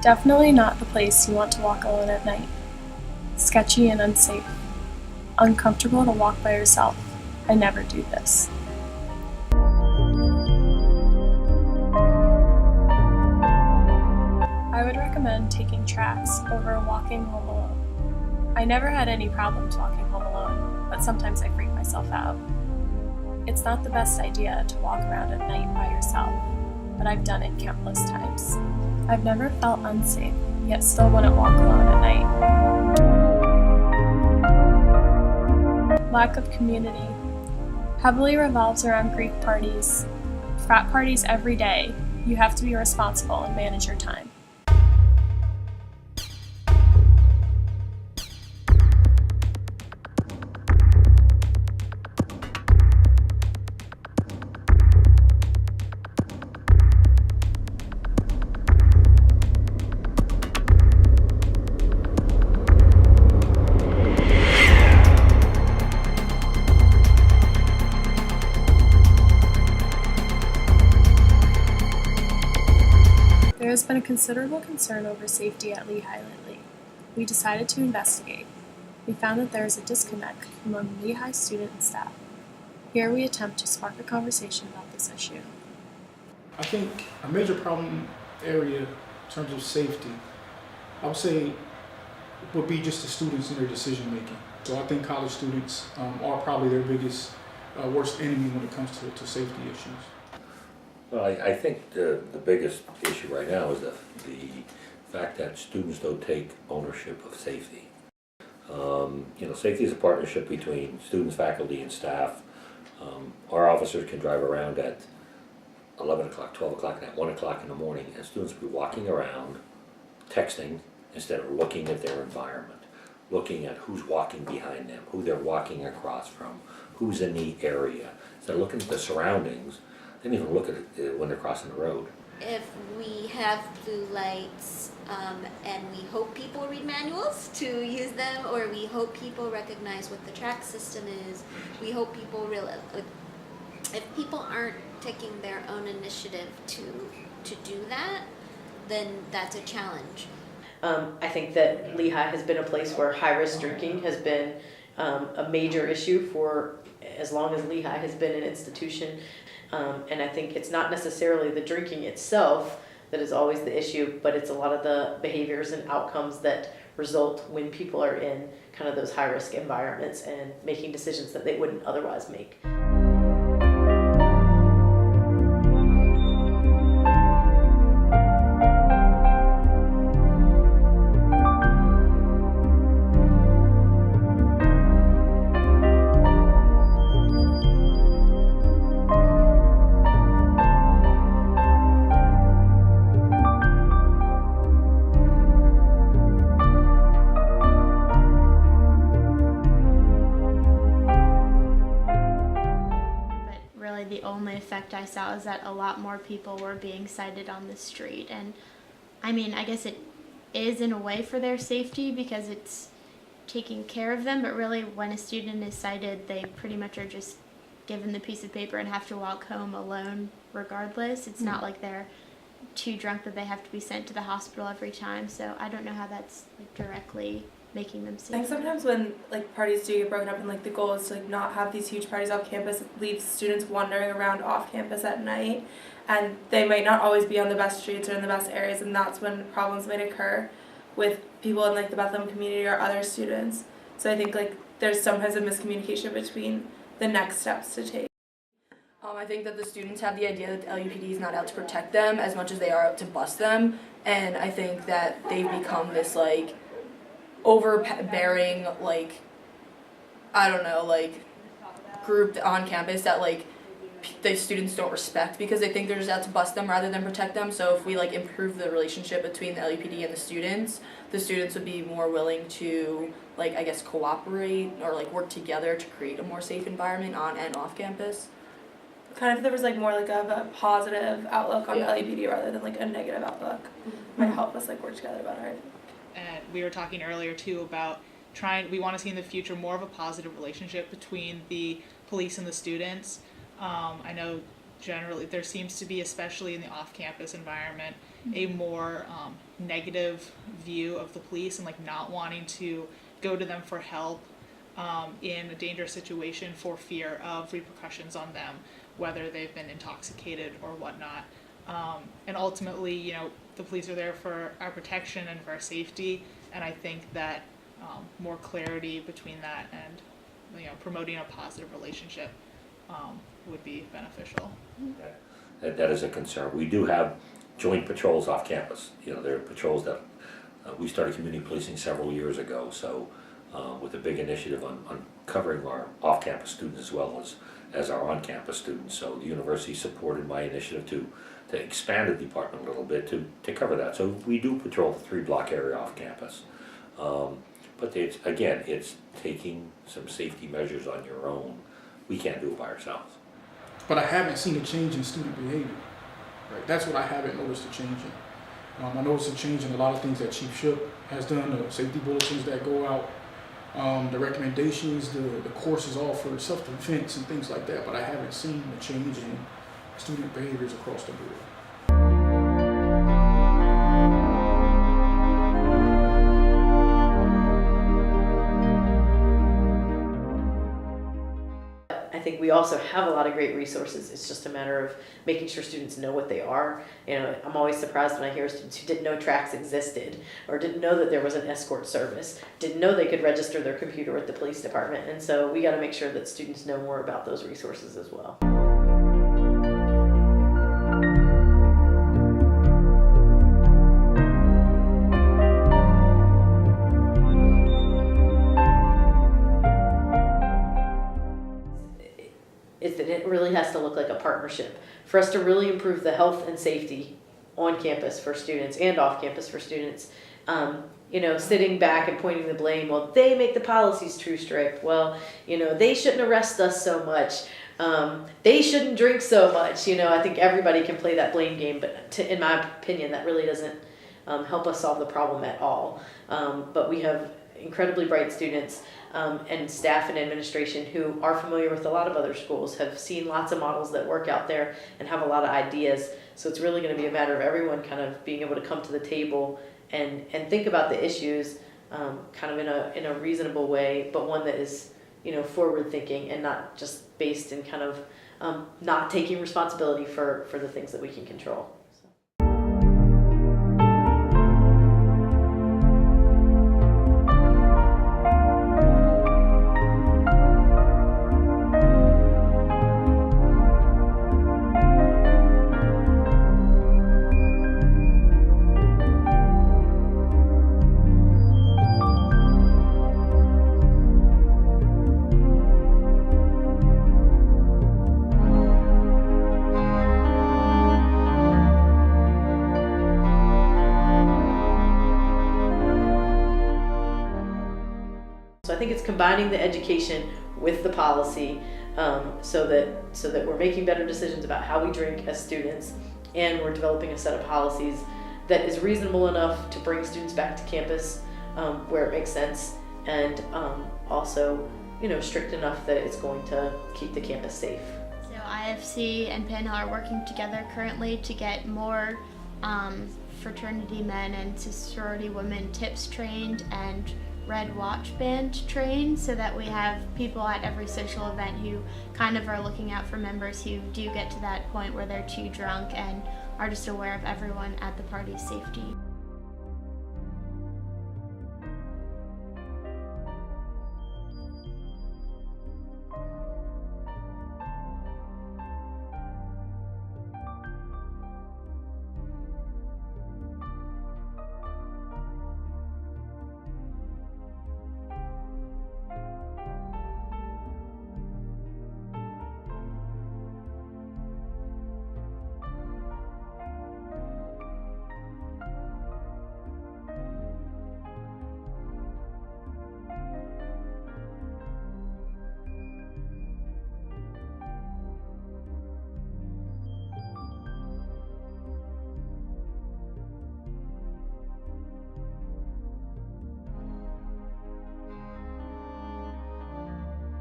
Definitely not the place you want to walk alone at night. Sketchy and unsafe. Uncomfortable to walk by yourself. I never do this. I would recommend taking tracks over walking home alone. I never had any problems walking home alone, but sometimes I freak myself out. It's not the best idea to walk around at night by yourself, but I've done it countless times. I've never felt unsafe, yet still wouldn't walk alone at night. Lack of community heavily revolves around Greek parties. Frat parties every day. You have to be responsible and manage your time. There has been a considerable concern over safety at Lehigh lately. We decided to investigate. We found that there is a disconnect among Lehigh student and staff. Here we attempt to spark a conversation about this issue. I think a major problem area in terms of safety, I would say, would be just the students and their decision making. So I think college students are probably their biggest, worst enemy when it comes to safety issues. Well, I think the biggest issue right now is the fact that students don't take ownership of safety. Safety is a partnership between students, faculty, and staff. Our officers can drive around at 11 o'clock, 12 o'clock, and at 1 o'clock in the morning, and students will be walking around, texting, instead of looking at their environment, looking at who's walking behind them, who they're walking across from, who's in the area. Instead of looking at the surroundings, they don't even look at it when they're crossing the road. If we have blue lights and we hope people read manuals to use them, or we hope people recognize what the track system is, we hope people realize, if people aren't taking their own initiative to do that, then that's a challenge. I think that Lehigh has been a place where high-risk drinking has been a major issue for as long as Lehigh has been an institution. And I think it's not necessarily the drinking itself that is always the issue, but it's a lot of the behaviors and outcomes that result when people are in kind of those high-risk environments and making decisions that they wouldn't otherwise make. The only effect I saw is that a lot more people were being cited on the street, and I mean, I guess it is in a way for their safety because it's taking care of them, but really when a student is cited, they pretty much are just given the piece of paper and have to walk home alone regardless. It's not like they're too drunk that they have to be sent to the hospital every time, so I don't know how that's directly making them safe. I think sometimes when parties do get broken up and the goal is to not have these huge parties off campus, it leaves students wandering around off campus at night, and they might not always be on the best streets or in the best areas, and that's when problems might occur with people in the Bethlehem community or other students. So I think there's sometimes a miscommunication between the next steps to take. I think that the students have the idea that the LUPD is not out to protect them as much as they are out to bust them, and I think that they've become this overbearing, group on campus that the students don't respect because they think they're just out to bust them rather than protect them. So if we improve the relationship between the LUPD and the students would be more willing to cooperate or work together to create a more safe environment on and off campus. Kind of if there was more of a positive outlook on the LUPD rather than a negative outlook, might help us work together better. And we were talking earlier too about we want to see in the future more of a positive relationship between the police and the students. I know generally, there seems to be, especially in the off-campus environment, a more negative view of the police and like not wanting to go to them for help in a dangerous situation for fear of repercussions on them, whether they've been intoxicated or whatnot. And ultimately, you know, the police are there for our protection and for our safety, and I think that more clarity between that and, you know, promoting a positive relationship would be beneficial. That is a concern. We do have joint patrols off campus. You know, there are patrols that we started community policing several years ago, so with a big initiative on covering our off-campus students as well as our on-campus students. So the university supported my initiative to expand the department a little bit to cover that. So we do patrol the 3-block area off campus. But it's taking some safety measures on your own. We can't do it by ourselves. But I haven't seen a change in student behavior. Right? That's what I haven't noticed a change in. I noticed a change in a lot of things that Chief Shook has done, the safety bulletins that go out, the recommendations, the courses all for self-defense and things like that, but I haven't seen a change in student behaviors across the board. I think we also have a lot of great resources. It's just a matter of making sure students know what they are. You know, I'm always surprised when I hear students who didn't know tracks existed, or didn't know that there was an escort service, didn't know they could register their computer with the police department. And so we got to make sure that students know more about those resources as well. It really has to look like a partnership for us to really improve the health and safety on campus for students and off campus for students. You know, sitting back and pointing the blame, well, they make the policies too strict. Well, you know, they shouldn't arrest us so much. They shouldn't drink so much. You know, I think everybody can play that blame game, but in my opinion, that really doesn't help us solve the problem at all. But we have incredibly bright students and staff and administration who are familiar with a lot of other schools, have seen lots of models that work out there and have a lot of ideas. So it's really going to be a matter of everyone kind of being able to come to the table and think about the issues kind of in a reasonable way, but one that is, you know, forward thinking and not just based in kind of not taking responsibility for the things that we can control. So I think it's combining the education with the policy so that we're making better decisions about how we drink as students, and we're developing a set of policies that is reasonable enough to bring students back to campus where it makes sense, and also, you know, strict enough that it's going to keep the campus safe. So IFC and Penn are working together currently to get more fraternity men and sorority women tips trained and Red Watch Band trained, so that we have people at every social event who kind of are looking out for members who do get to that point where they're too drunk and are just aware of everyone at the party's safety.